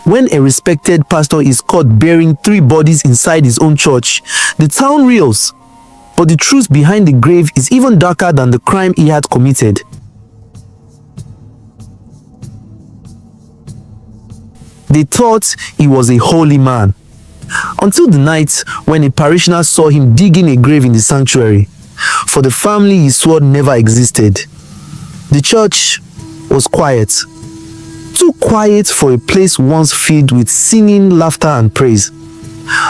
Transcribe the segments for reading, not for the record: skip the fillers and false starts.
When a respected pastor is caught burying 3 bodies inside his own church, the town reels. But the truth behind the grave is even darker than the crime he had committed. They thought he was a holy man, until the night when a parishioner saw him digging a grave in the sanctuary for the family he swore never existed. The church was quiet. Too quiet for a place once filled with singing, laughter, and praise.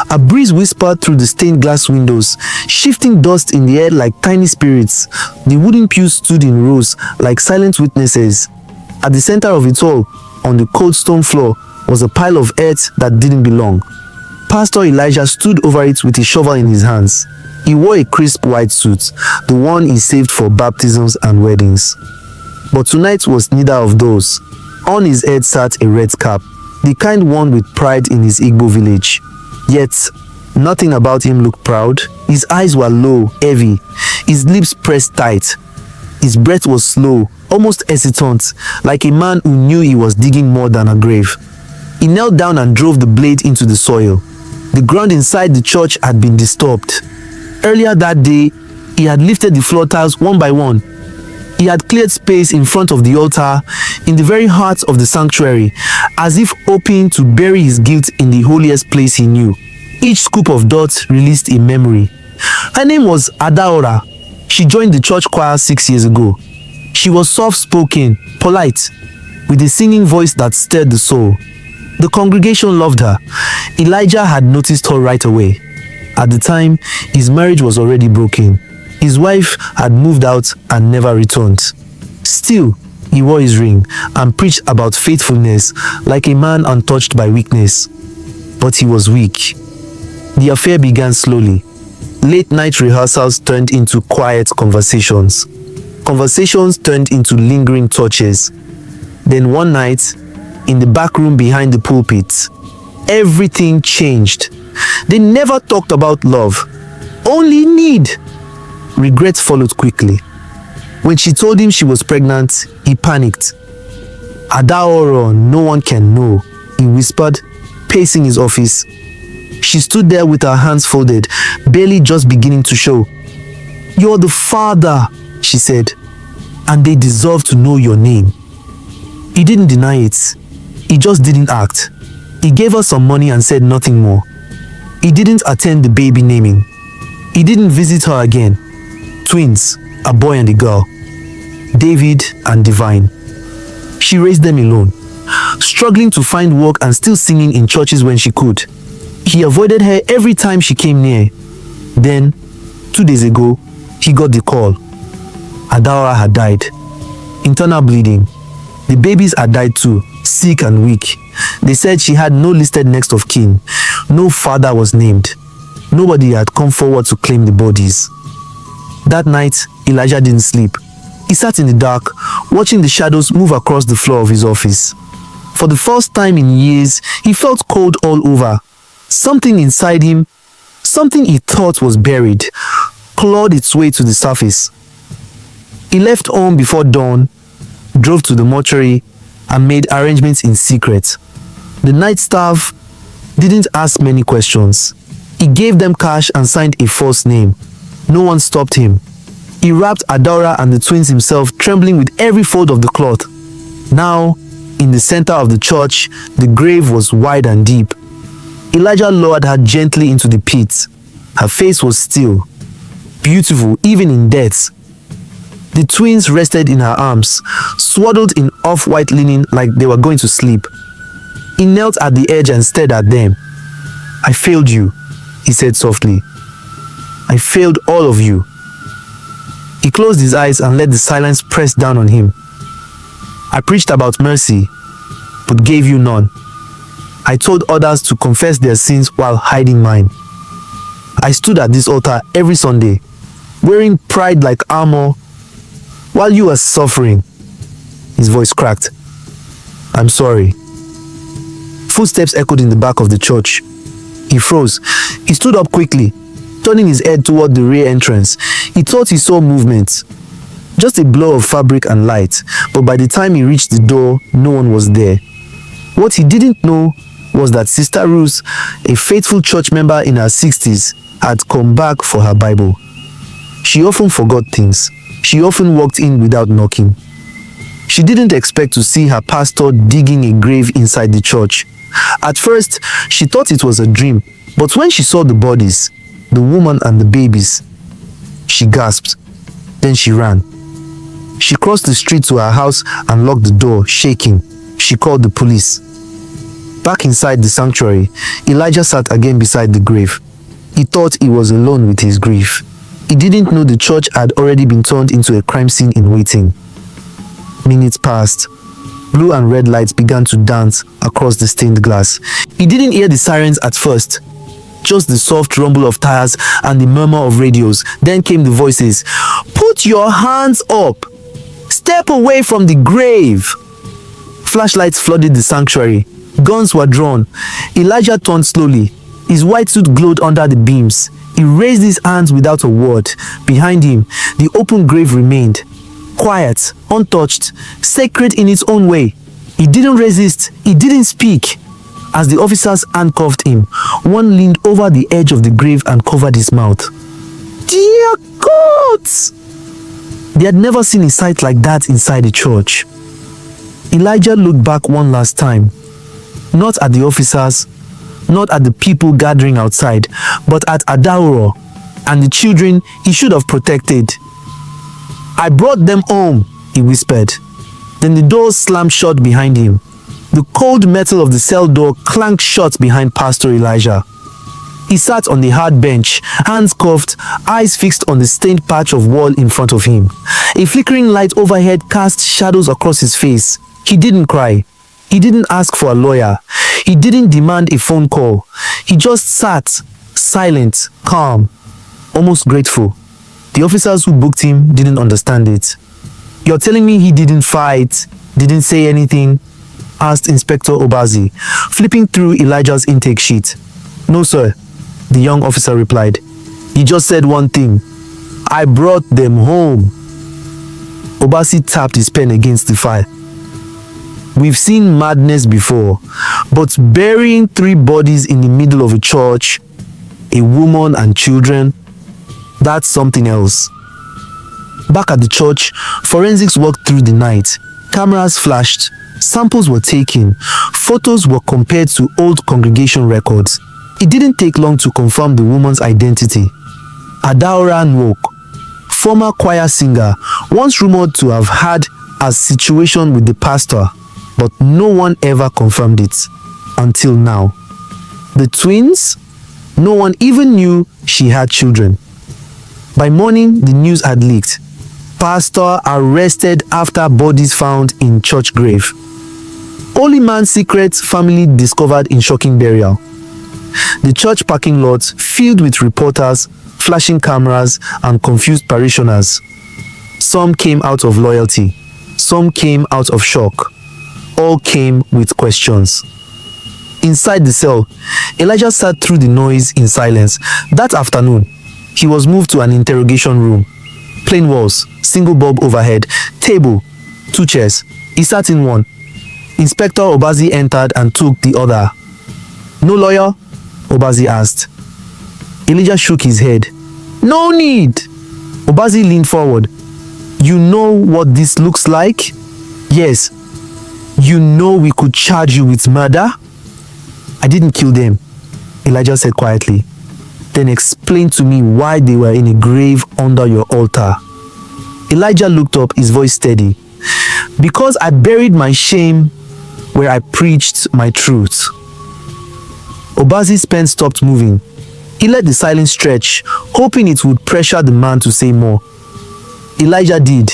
A breeze whispered through the stained glass windows, shifting dust in the air like tiny spirits. The wooden pews stood in rows like silent witnesses. At the center of it all, on the cold stone floor, was a pile of earth that didn't belong. Pastor Elijah stood over it with a shovel in his hands. He wore a crisp white suit, the one he saved for baptisms and weddings. But tonight was neither of those. On his head sat a red cap, the kind worn with pride in his Igbo village. Yet, nothing about him looked proud. His eyes were low, heavy, his lips pressed tight. His breath was slow, almost hesitant, like a man who knew he was digging more than a grave. He knelt down and drove the blade into the soil. The ground inside the church had been disturbed. Earlier that day, he had lifted the floor tiles one by one. He had cleared space in front of the altar, in the very heart of the sanctuary, as if hoping to bury his guilt in the holiest place he knew. Each scoop of dirt released a memory. Her name was Adaora. She joined the church choir 6 years ago. She was soft-spoken, polite, with a singing voice that stirred the soul. The congregation loved her. Elijah had noticed her right away. At the time, his marriage was already broken. His wife had moved out and never returned. Still, he wore his ring and preached about faithfulness like a man untouched by weakness. But he was weak. The affair began slowly. Late-night rehearsals turned into quiet conversations. Conversations turned into lingering touches. Then one night, in the back room behind the pulpit, everything changed. They never talked about love, only need. Regret followed quickly. When she told him she was pregnant, he panicked. Adaoro, no one can know, he whispered, pacing his office. She stood there with her hands folded, barely just beginning to show. "You're the father," she said, "and they deserve to know your name." He didn't deny it. He just didn't act. He gave her some money and said nothing more. He didn't attend the baby naming. He didn't visit her again. Twins, a boy and a girl. David and Divine. She raised them alone, struggling to find work and still singing in churches when she could. He avoided her every time she came near. Then, 2 days ago, he got the call. Adaora had died. Internal bleeding. The babies had died too, sick and weak. They said she had no listed next of kin. No father was named. Nobody had come forward to claim the bodies. That night, Elijah didn't sleep. He sat in the dark, watching the shadows move across the floor of his office. For the first time in years, he felt cold all over. Something inside him, something he thought was buried, clawed its way to the surface. He left home before dawn, drove to the mortuary, and made arrangements in secret. The night staff didn't ask many questions. He gave them cash and signed a false name. No one stopped him. He wrapped Adaora and the twins himself, trembling with every fold of the cloth. Now, in the center of the church, the grave was wide and deep. Elijah lowered her gently into the pit. Her face was still, beautiful even in death. The twins rested in her arms, swaddled in off-white linen like they were going to sleep. He knelt at the edge and stared at them. "I failed you," he said softly. "I failed all of you." He closed his eyes and let the silence press down on him. "I preached about mercy, but gave you none. I told others to confess their sins while hiding mine. I stood at this altar every Sunday, wearing pride like armor, while you were suffering." His voice cracked. "I'm sorry." Footsteps echoed in the back of the church. He froze. He stood up quickly, turning his head toward the rear entrance. He thought he saw movement, just a blur of fabric and light, but by the time he reached the door, no one was there. What he didn't know was that Sister Ruth, a faithful church member in her 60s, had come back for her Bible. She often forgot things. She often walked in without knocking. She didn't expect to see her pastor digging a grave inside the church. At first, she thought it was a dream, but when she saw the bodies, the woman and the babies, she gasped. Then she ran. She crossed the street to her house and locked the door, shaking. She called the police. Back inside the sanctuary, Elijah sat again beside the grave. He thought he was alone with his grief. He didn't know the church had already been turned into a crime scene in waiting. Minutes passed. Blue and red lights began to dance across the stained glass. He didn't hear the sirens at first, just the soft rumble of tires and the murmur of radios. Then came the voices. "Put your hands up! Step away from the grave!" Flashlights flooded the sanctuary. Guns were drawn. Elijah turned slowly. His white suit glowed under the beams. He raised his hands without a word. Behind him, the open grave remained. Quiet, untouched, sacred in its own way. He didn't resist. He didn't speak. As the officers handcuffed him, one leaned over the edge of the grave and covered his mouth. Dear God! They had never seen a sight like that inside the church. Elijah looked back one last time. Not at the officers, not at the people gathering outside, but at Adauro and the children he should have protected. "I brought them home," he whispered. Then the door slammed shut behind him. The cold metal of the cell door clanked shut behind Pastor Elijah. He sat on the hard bench, hands cuffed, eyes fixed on the stained patch of wall in front of him. A flickering light overhead cast shadows across his face. He didn't cry. He didn't ask for a lawyer. He didn't demand a phone call. He just sat, silent, calm, almost grateful. The officers who booked him didn't understand it. "You're telling me he didn't fight, didn't say anything?" asked Inspector Obazi, flipping through Elijah's intake sheet. "No, sir," the young officer replied. "He just said one thing. I brought them home." Obazi tapped his pen against the file. "We've seen madness before, but burying 3 bodies in the middle of a church, a woman and children, that's something else." Back at the church, forensics worked through the night. Cameras flashed, samples were taken, photos were compared to old congregation records. It didn't take long to confirm the woman's identity. Adaora Nwok, former choir singer, once rumored to have had a situation with the pastor, but no one ever confirmed it until now. The twins? No one even knew she had children. By morning, the news had leaked. Pastor arrested after bodies found in church grave. Holy man's secret family discovered in shocking burial. The church parking lot filled with reporters, flashing cameras, and confused parishioners. Some came out of loyalty. Some came out of shock. All came with questions. Inside the cell, Elijah sat through the noise in silence. That afternoon, he was moved to an interrogation room. Plain walls, single bulb overhead, table, 2 chairs. He sat in one. Inspector Obazi entered and took the other. "No lawyer?" Obazi asked. Elijah shook his head. "No need." Obazi leaned forward. "You know what this looks like?" "Yes." "You know we could charge you with murder?" "I didn't kill them," Elijah said quietly. "Then explain to me why they were in a grave under your altar." Elijah looked up, his voice steady. "Because I buried my shame where I preached my truth." Obazi's pen stopped moving. He let the silence stretch, hoping it would pressure the man to say more. Elijah did.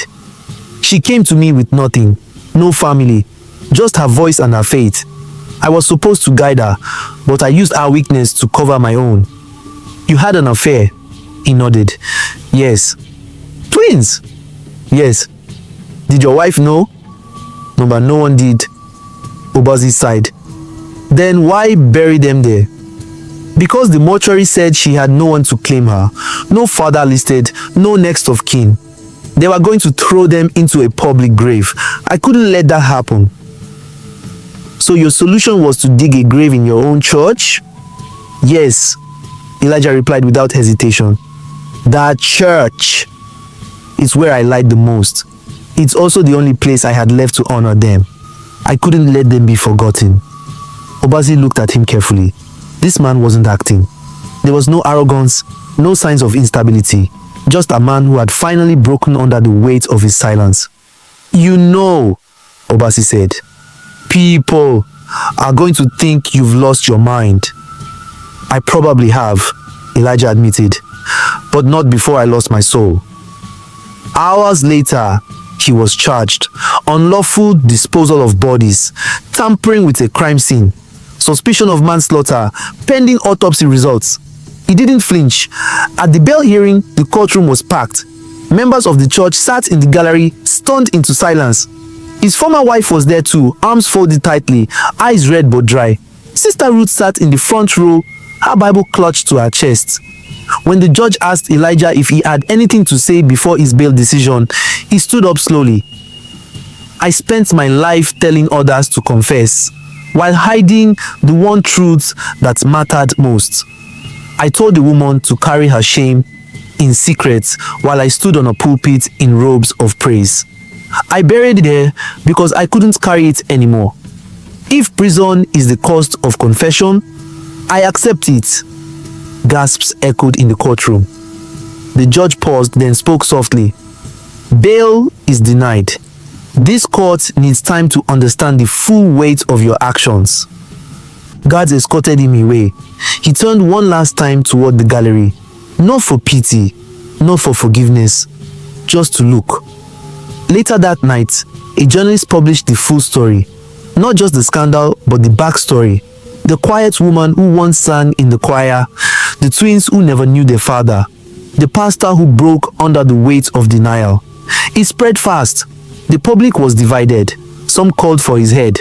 "She came to me with nothing, no family, just her voice and her faith. I was supposed to guide her, but I used her weakness to cover my own." "You had an affair?" He nodded. "Yes." "Twins?" "Yes." "Did your wife know?" "No, but no one did." Obazi sighed. "Then why bury them there?" "Because the mortuary said she had no one to claim her, no father listed, no next of kin. They were going to throw them into a public grave. I couldn't let that happen." So your solution was to dig a grave in your own church? Yes, Elijah replied without hesitation. That church is where I lied the most. It's also the only place I had left to honor them. I couldn't let them be forgotten. Obazi looked at him carefully. This man wasn't acting. There was no arrogance, no signs of instability, just a man who had finally broken under the weight of his silence. You know, Obazi said, people are going to think you've lost your mind. I probably have, Elijah admitted, but not before I lost my soul. Hours later, he was charged. Unlawful disposal of bodies, tampering with a crime scene, suspicion of manslaughter, pending autopsy results. He didn't flinch. At the bail hearing, the courtroom was packed. Members of the church sat in the gallery, stunned into silence. His former wife was there too, arms folded tightly, eyes red but dry. Sister Ruth sat in the front row, her Bible clutched to her chest. When the judge asked Elijah if he had anything to say before his bail decision, he stood up slowly. I spent my life telling others to confess, while hiding the one truth that mattered most. I told the woman to carry her shame in secret while I stood on a pulpit in robes of praise. I buried it there because I couldn't carry it anymore. If prison is the cost of confession, I accept it. Gasps echoed in the courtroom. The judge paused, then spoke softly. Bail is denied. This court needs time to understand the full weight of your actions. Guards escorted him away. He turned one last time toward the gallery, not for pity, not for forgiveness, just to look. Later that night, a journalist published the full story, not just the scandal, but the backstory. The quiet woman who once sang in the choir, the twins who never knew their father, the pastor who broke under the weight of denial. It spread fast. The public was divided. Some called for his head.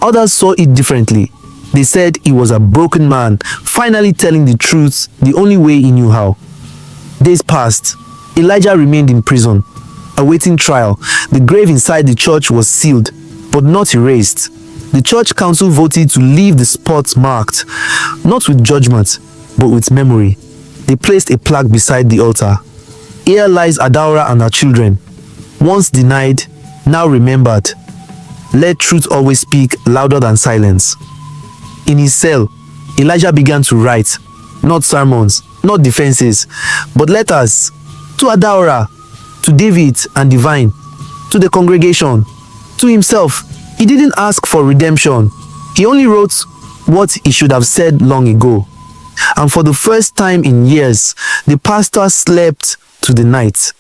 Others saw it differently. They said he was a broken man, finally telling the truth the only way he knew how. Days passed. Elijah remained in prison, awaiting trial. The grave inside the church was sealed, but not erased. The church council voted to leave the spot marked, not with judgment, but with memory. They placed a plaque beside the altar. Here lies Adaura and her children, once denied, now remembered. Let truth always speak louder than silence. In his cell, Elijah began to write, not sermons, not defenses, but letters to Adaura, to David and Divine, to the congregation, to himself. He didn't ask for redemption. He only wrote what he should have said long ago. And for the first time in years, the pastor slept through the night.